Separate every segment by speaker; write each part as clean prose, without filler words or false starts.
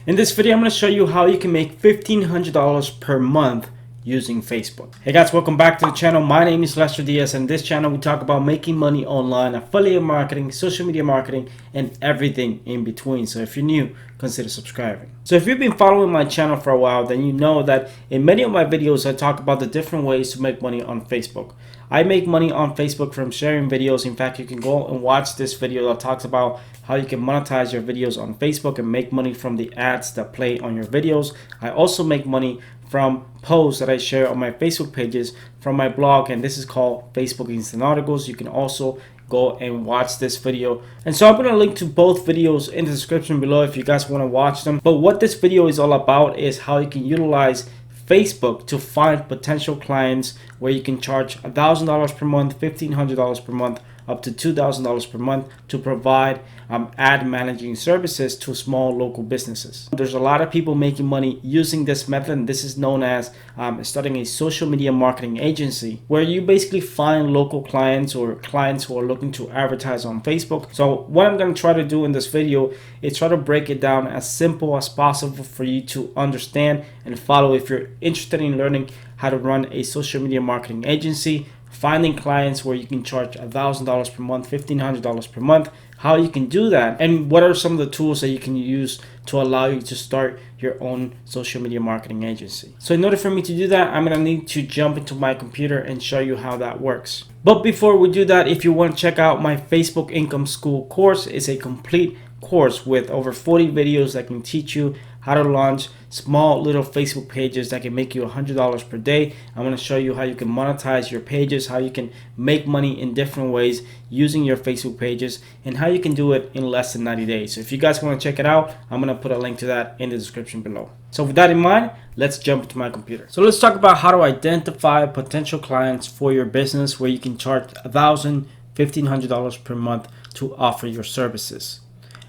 Speaker 1: In this video, I'm going to show you how you can make $1,500 per month using Facebook. Hey guys, welcome back to the channel. My name is Lester Diaz, and in this channel we talk about making money online, affiliate marketing, social media marketing, and everything in between. So if you're new, consider subscribing. So if you've been following my channel for a while, then you know that in many of my videos I talk about the different ways to make money on Facebook. I make money on Facebook from sharing videos. In fact, you can go and watch this video that talks about how you can monetize your videos on Facebook and make money from the ads that play on your videos. I also make money from posts that I share on my Facebook pages from my blog, and this is called Facebook Instant Articles. You can also go and watch this video, and so I'm going to link to both videos in the description below if you guys want to watch them. But what this video is all about is how you can utilize Facebook to find potential clients where you can charge $1,000 per month, $1,500 per month, up to $2,000 per month to provide ad managing services to small local businesses. There's a lot of people making money using this method, and this is known as starting a social media marketing agency, where you basically find local clients or clients who are looking to advertise on Facebook. So what I'm going to try to do in this video is try to break it down as simple as possible for you to understand and follow if you're interested in learning how to run a social media marketing agency, finding clients where you can charge $1,000 per month, $1,500 per month, how you can do that, and what are some of the tools that you can use to allow you to start your own social media marketing agency. So in order for me to do that, I'm gonna need to jump into my computer and show you how that works. But before we do that, if you want to check out my Facebook Income School course, it's a complete course with over 40 videos that can teach you how to launch small little Facebook pages that can make you $100 per day. I'm going to show you how you can monetize your pages, how you can make money in different ways using your Facebook pages, and how you can do it in less than 90 days. So if you guys want to check it out, I'm going to put a link to that in the description below. So with that in mind, let's jump into my computer. So let's talk about how to identify potential clients for your business where you can charge $1,000, $1,500 per month to offer your services.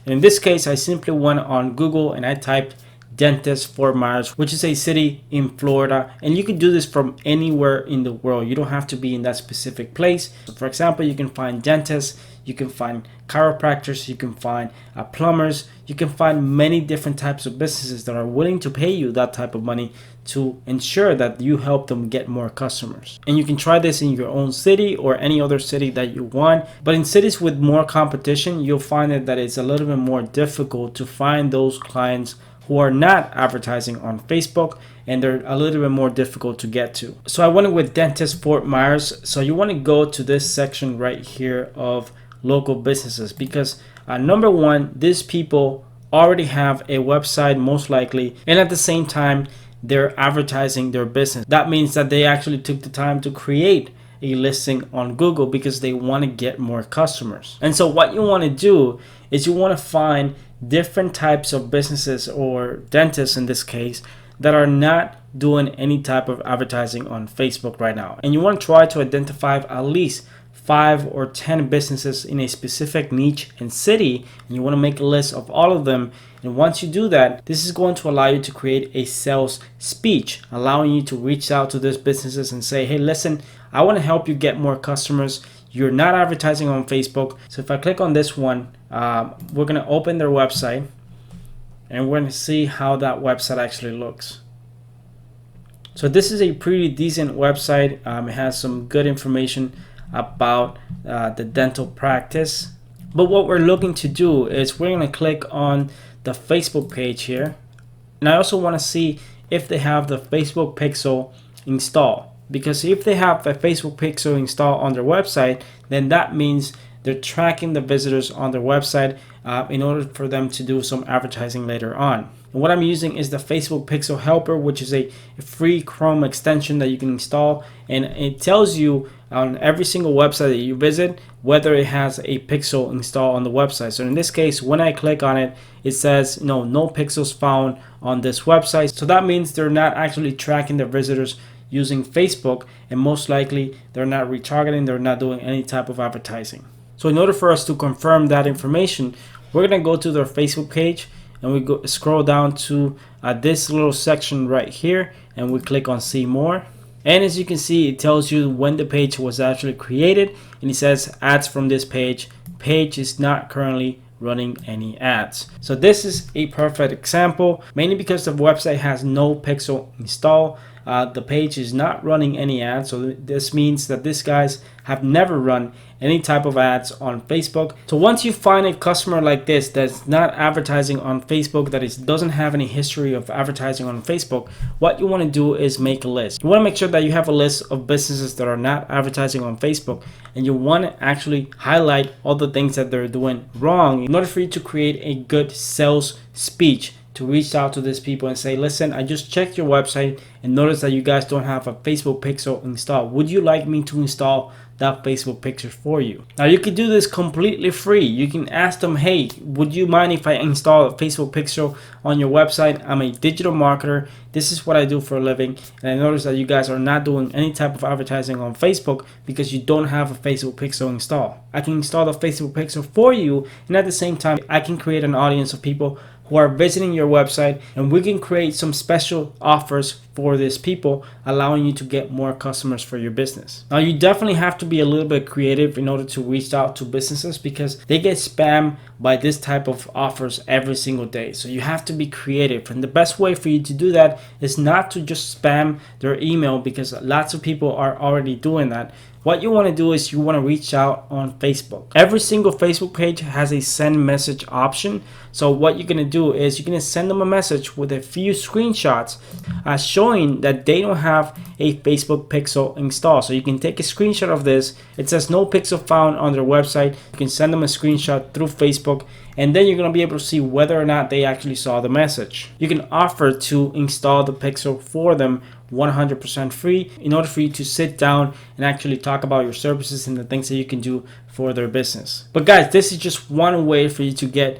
Speaker 1: And in this case, I simply went on Google and I typed dentist Fort Myers, which is a city in Florida, and you can do this from anywhere in the world. You don't have to be in that specific place. So for example, you can find dentists, you can find chiropractors, you can find plumbers, you can find many different types of businesses that are willing to pay you that type of money to ensure that you help them get more customers. And you can try this in your own city or any other city that you want. But in cities with more competition, you'll find that it's a little bit more difficult to find those clients who are not advertising on Facebook, and they're a little bit more difficult to get to. So I went with dentist Fort Myers. So you want to go to this section right here of local businesses, because number one, these people already have a website most likely, and at the same time they're advertising their business. That means that they actually took the time to create a listing on Google because they want to get more customers. And so what you want to do is you want to find different types of businesses, or dentists in this case, that are not doing any type of advertising on Facebook right now. And you want to try to identify at least 5 or 10 businesses in a specific niche and city, and you want to make a list of all of them. And once you do that, this is going to allow you to create a sales speech, allowing you to reach out to these businesses and say, hey, listen, I want to help you get more customers. You're not advertising on Facebook. So if I click on this one, we're going to open their website, and we're going to see how that website actually looks. So this is a pretty decent website. It has some good information about the dental practice. But what we're looking to do is we're going to click on the Facebook page here. And I also want to see if they have the Facebook Pixel installed. Because if they have a Facebook Pixel installed on their website, then that means they're tracking the visitors on their website in order for them to do some advertising later on. And what I'm using is the Facebook Pixel Helper, which is a free Chrome extension that you can install, and it tells you on every single website that you visit whether it has a pixel installed on the website. So in this case, when I click on it, it says no pixels found on this website. So that means they're not actually tracking their visitors using Facebook, and most likely they're not retargeting, they're not doing any type of advertising. So in order for us to confirm that information, we're going to go to their Facebook page, and we go scroll down to this little section right here, and we click on see more. And as you can see, it tells you when the page was actually created, and it says ads from this page is not currently running any ads. So this is a perfect example, mainly because the website has no pixel install. The page is not running any ads, so this means that these guys have never run any type of ads on Facebook. So once you find a customer like this that's not advertising on Facebook, that doesn't have any history of advertising on Facebook, what you want to do is make a list. You want to make sure that you have a list of businesses that are not advertising on Facebook, and you want to actually highlight all the things that they're doing wrong in order for you to create a good sales speech to reach out to these people and say, listen, I just checked your website and noticed that you guys don't have a Facebook pixel installed. Would you like me to install that Facebook picture for you? Now you can do this completely free. You can ask them, hey, would you mind if I install a Facebook pixel on your website? I'm a digital marketer. This is what I do for a living. And I noticed that you guys are not doing any type of advertising on Facebook because you don't have a Facebook pixel installed. I can install the Facebook pixel for you, and at the same time, I can create an audience of people who are visiting your website, and we can create some special offers for these people, allowing you to get more customers for your business. Now you definitely have to be a little bit creative in order to reach out to businesses because they get spammed by this type of offers every single day. So you have to be creative, and the best way for you to do that is not to just spam their email, because lots of people are already doing that. What you want to do is you want to reach out on Facebook. Every single Facebook page has a send message option. So what you're going to do is you're going to send them a message with a few screenshots showing that they don't have a Facebook pixel installed. So you can take a screenshot of this. It says no pixel found on their website. You can send them a screenshot through Facebook, and then you're going to be able to see whether or not they actually saw the message. You can offer to install the pixel for them 100% free in order for you to sit down and actually talk about your services and the things that you can do for their business. But guys, this is just one way for you to get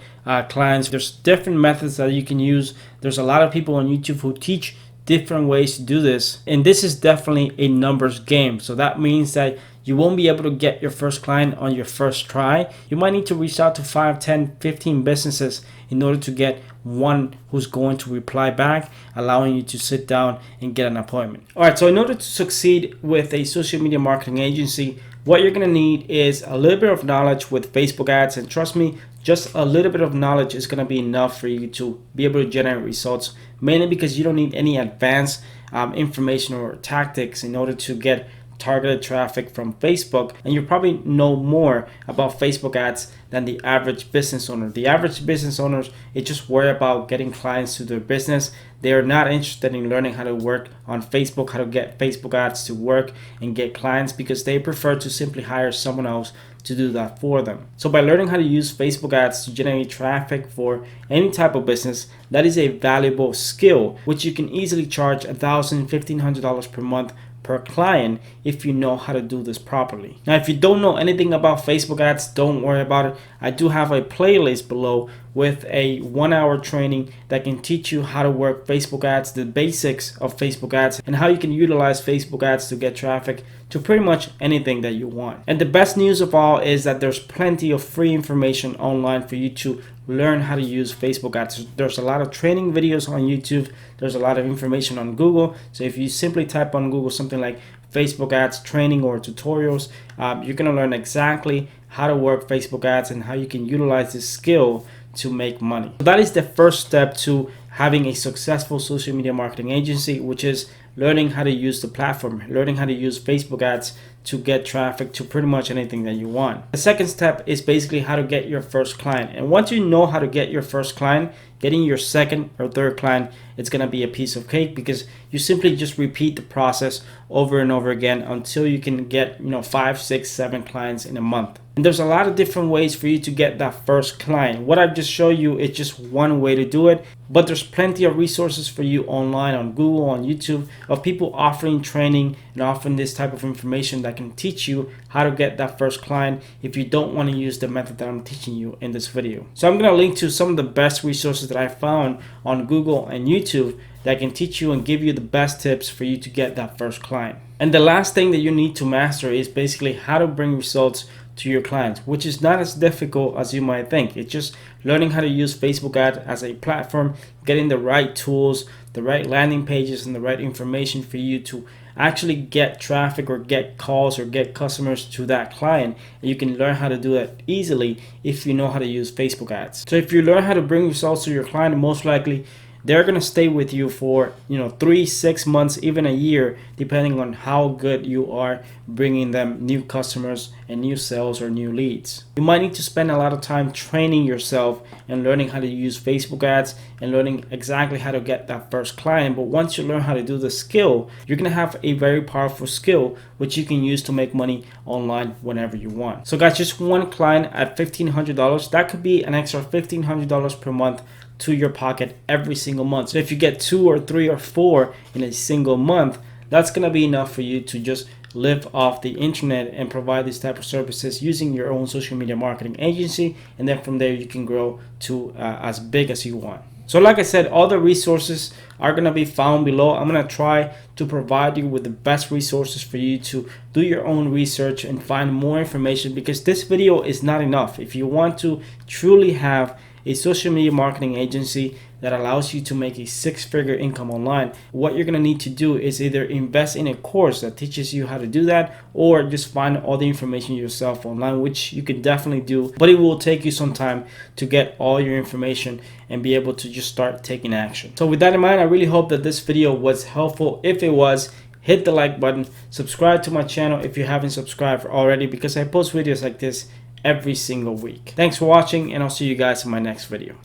Speaker 1: clients. There's different methods that you can use. There's a lot of people on YouTube who teach different ways to do this, and this is definitely a numbers game. So that means that you won't be able to get your first client on your first try. You might need to reach out to 5, 10, 15 businesses in order to get one who's going to reply back, allowing you to sit down and get an appointment. All right, so in order to succeed with a social media marketing agency, what you're going to need is a little bit of knowledge with Facebook ads, and trust me, just a little bit of knowledge is going to be enough for you to be able to generate results, mainly because you don't need any advanced information or tactics in order to get targeted traffic from Facebook, and you probably know more about Facebook ads than the average business owner. The average business owners is just worried about getting clients to their business. They are not interested in learning how to work on Facebook, how to get Facebook ads to work and get clients, because they prefer to simply hire someone else to do that for them. So by learning how to use Facebook ads to generate traffic for any type of business, that is a valuable skill which you can easily charge $1,000, $1,500 per month per client if you know how to do this properly. Now, if you don't know anything about Facebook ads, don't worry about it. I do have a playlist below with a 1-hour training that can teach you how to work Facebook ads, the basics of Facebook ads, and how you can utilize Facebook ads to get traffic to pretty much anything that you want. And the best news of all is that there's plenty of free information online for you to learn how to use Facebook ads. There's a lot of training videos on YouTube. There's a lot of information on Google. So if you simply type on Google something like Facebook ads training or tutorials, you're going to learn exactly how to work Facebook ads and how you can utilize this skill to make money. So that is the first step to having a successful social media marketing agency, which is learning how to use the platform, learning how to use Facebook ads to get traffic to pretty much anything that you want. The second step is basically how to get your first client. And once you know how to get your first client, getting your second or third client, it's going to be a piece of cake, because you simply just repeat the process over and over again until you can get 5, 6, 7 clients in a month. And there's a lot of different ways for you to get that first client. What I've just showed you is just one way to do it, but there's plenty of resources for you online on Google, on YouTube, of people offering training and offering this type of information that can teach you how to get that first client if you don't want to use the method that I'm teaching you in this video. So I'm going to link to some of the best resources that I found on Google and YouTube that can teach you and give you the best tips for you to get that first client. And the last thing that you need to master is basically how to bring results to your clients, which is not as difficult as you might think. It's just learning how to use Facebook ads as a platform, getting the right tools, the right landing pages, and the right information for you to actually get traffic or get calls or get customers to that client. And you can learn how to do that easily if you know how to use Facebook ads. So if you learn how to bring results to your client, most likely they're going to stay with you for 3-6 months, even a year, depending on how good you are bringing them new customers and new sales or new leads. You might need to spend a lot of time training yourself and learning how to use Facebook ads and learning exactly how to get that first client. But once you learn how to do the skill, you're going to have a very powerful skill which you can use to make money online whenever you want. So guys, just one client at $1,500, that could be an extra $1,500 per month to your pocket every single month. So if you get 2 or 3 or 4 in a single month, that's gonna be enough for you to just live off the internet and provide these type of services using your own social media marketing agency. And then from there you can grow to as big as you want. So like I said, all the resources are gonna be found below. I'm gonna try to provide you with the best resources for you to do your own research and find more information, because this video is not enough. If you want to truly have a social media marketing agency that allows you to make a 6-figure income online, what you're going to need to do is either invest in a course that teaches you how to do that, or just find all the information yourself online, which you can definitely do, but it will take you some time to get all your information and be able to just start taking action. So with that in mind, I really hope that this video was helpful. If it was, hit the like button, subscribe to my channel if you haven't subscribed already, because I post videos like this every single week. Thanks for watching, and I'll see you guys in my next video.